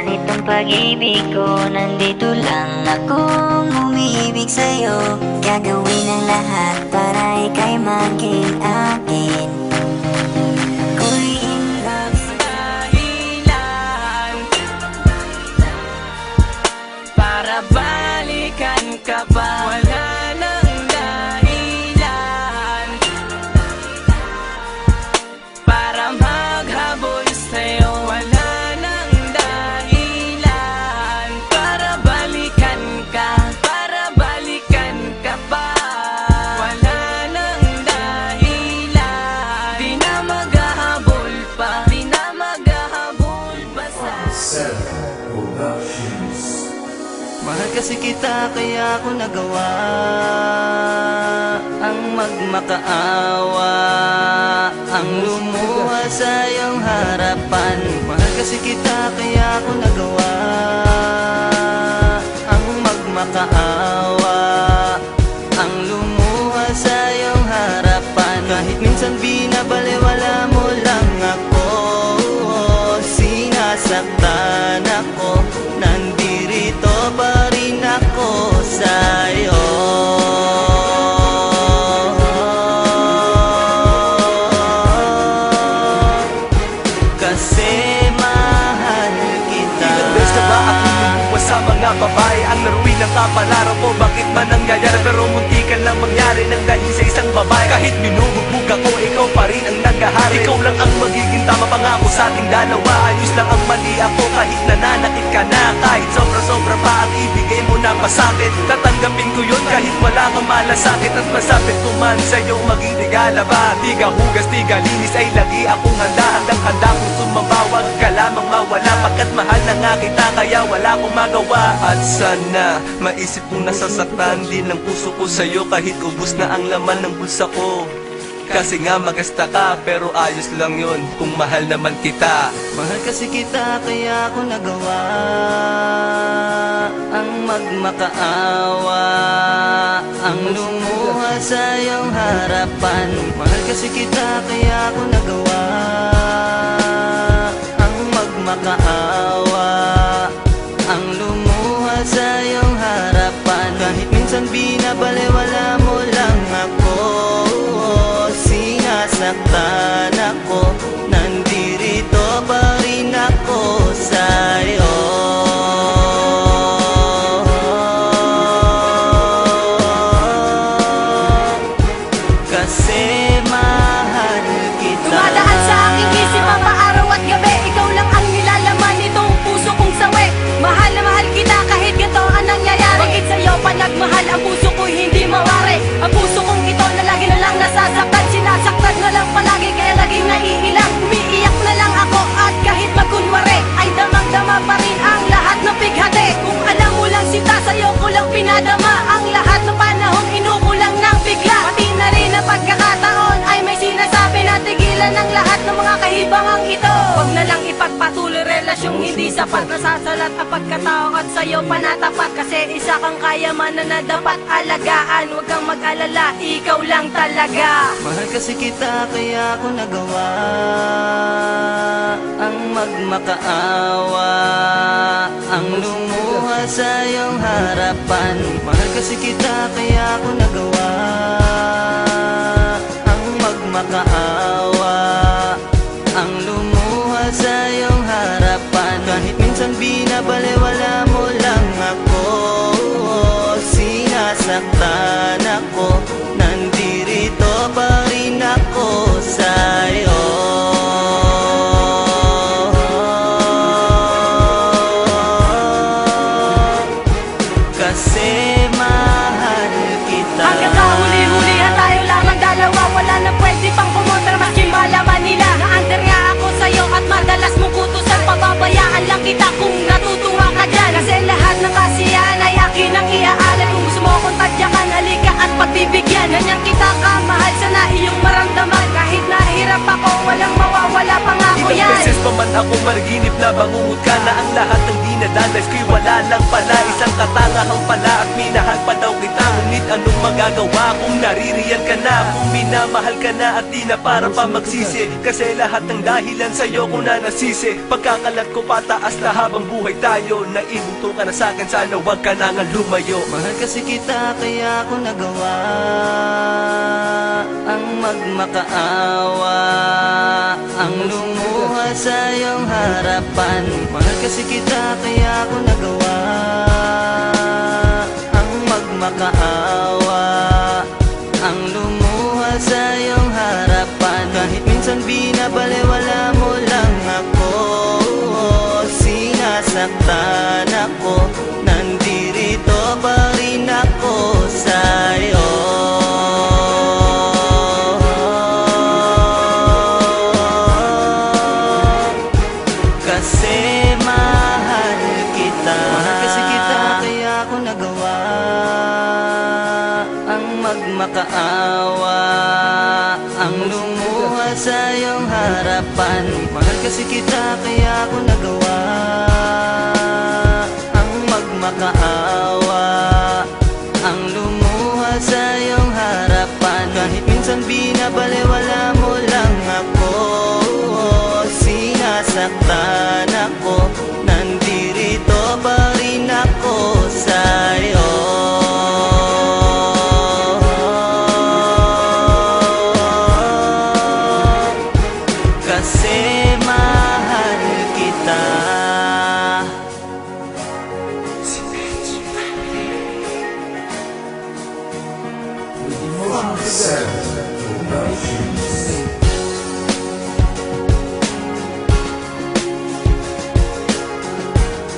Ganitong pag-ibig ko, nandito lang akong umibig sa'yo. Gagawin ang lahat para ika'y maging akin. Ako'y in love sa dahilan para balikan ka pa. Wala nang dahilan para maghabol sa'yo. Wala nang dahilan para balikan ka, para balikan ka pa. Wala nang dahilan, di na maghahabol pa, di na maghahabol pa sa Mahal kasi kita kaya ako nagawa ang magmakaawa, ang lumuha sa iyong harapan. Mahal kasi kita kaya ako nagawa ang magmakaawa, ang lumuha sa iyong harapan. Kahit minsan binabaliwala mo lang ako, sinasaktan ako, nandirito pa rin ako sa'yo. Kasi mahal kita. ilang beses na ba ako lumuwas sa mga babae? Ang laruin ng kapalaran ko, bakit man nangyayari? Pero munti ka lang mangyari nang dahil sa isang babae. Kahit binubugbog ako, ikaw pa rin ang naghahari. Ikaw lang ang magiging tama, pangako sa ating dalawa. Ayos lang ang mali ako kahit nananakit ka na. Kahit sobra-sobra pa ang ibigay mo na pasakit, tatanggapin ko yun kahit wala kang malasakit. At masapit ko man sa'yo maging regala ba? Di ka hugas, di ka linis, ay lagi akong handa. Handang-handa kung sumabawag ka lamang mawala. Pagkat mahal na nga kita kaya wala akong magawa. At sana maisip kong nasasaktan din ang puso ko sa'yo kahit ubus na ang laman ng bulsa ko. Kasi nga magasta ka pero ayos lang yun kung mahal naman kita. Mahal kasi kita kaya ako nagawa ang magmakaawa, ang lumuha sa iyong harapan. Mahal kasi kita kaya ako nagawa ang magmakaawa, ang lumuha sa iyong harapan. Kahit minsan binabaliwala mo lang ako, sinasaktan ako, nandirito pa rin ako sa'yo. Kasi mahal kita. Dumadaan sa aking isip ang araw at gabi, ikaw lang ang nilalaman nitong puso kong sawi. Mahal na mahal kita kahit ganito ang nangyayari. Bakit sa'yo pa nagmahal ang puso ko'y hindi mawari? Ang puso kong ito na lagi na lang nasasaktan, sinasaktan na lang palagi kaya laging naiilang. Umiiyak na lang ako at kahit magkunwari ay damang-dama pa rin ang lahat ng bighati. Kung alam mo lang sita, sa'yo ko lang pinadama ang lahat ng panahon, inuulang ng bigla. Pati na rin ang pagkakataon ay may sinasabi na tigilan ng lahat ng mga kahibangang ito. Huwag na lang ipagpatuloy relasyong hindi sapat, nasasalat ang pagkatao at sa'yo panatapat. Kasi isa kang kayamanan na dapat alagaan, huwag kang mag-alala, ikaw lang talaga. Mahal kasi kita kaya ako nagawa ang magmakaawa, ang lumuha sa iyong harapan. Mahal kasi kita kaya ako nagawa ang magmakaawa, ang lumuha sa iyong harapan. Kahit minsan binabaliwala mo lang ako, sinasaktan ako, nandirito pa rin ako sa'yo. Kasi mahal kita. Hanggang kahuli-hulihan tayo lamang dalawa, wala na pwede pang kumontra maski malaman nila na under nga ako sa'yo at madalas mong kutusan. Pababayaan lang kita kung natutuwa ka dyan, kasi lahat ng kasiyahan ay akin ang iaalay. Kung gusto mo akong tadyakan, halika at pagbibigyan. Ganyan kita kamahal, sana iyong maramdaman. Kahit nahirap ako, walang mawawala, pangako Ilang yan. beses pa man ako marginip na bangungot ka na ang lahat ng dinadanas ko'y wala lang pala. Isang katangahan pala at minahal pa daw kita. Ngunit anong magagawa? magagawa kung naririyan ka na, kung minamahal ka na at di na para pa magsisi. Kasi lahat ng dahilan sa'yo ko na nasisi. Pagkakalat ko pataas na habang buhay tayo. Naibugto ka na sa'kin, sana wag ka na nga lumayo. Mahal kasi kita kaya ako nagawa ang magmakaawa, ang lumuha sa iyong harapan. Mahal kasi kita kaya ako nagawa ang magmakaawa, ang lumuha sa iyong harapan. Kahit minsan binabalewala mo lang ako, sinasaktan ako, nandirito pa rin ako sa'yo. Kasi mahal kita. Mahal kasi kita kaya ako nagawa ang magmakaawa, ang lumuha sa iyong harapan. Mahal kasi kita kaya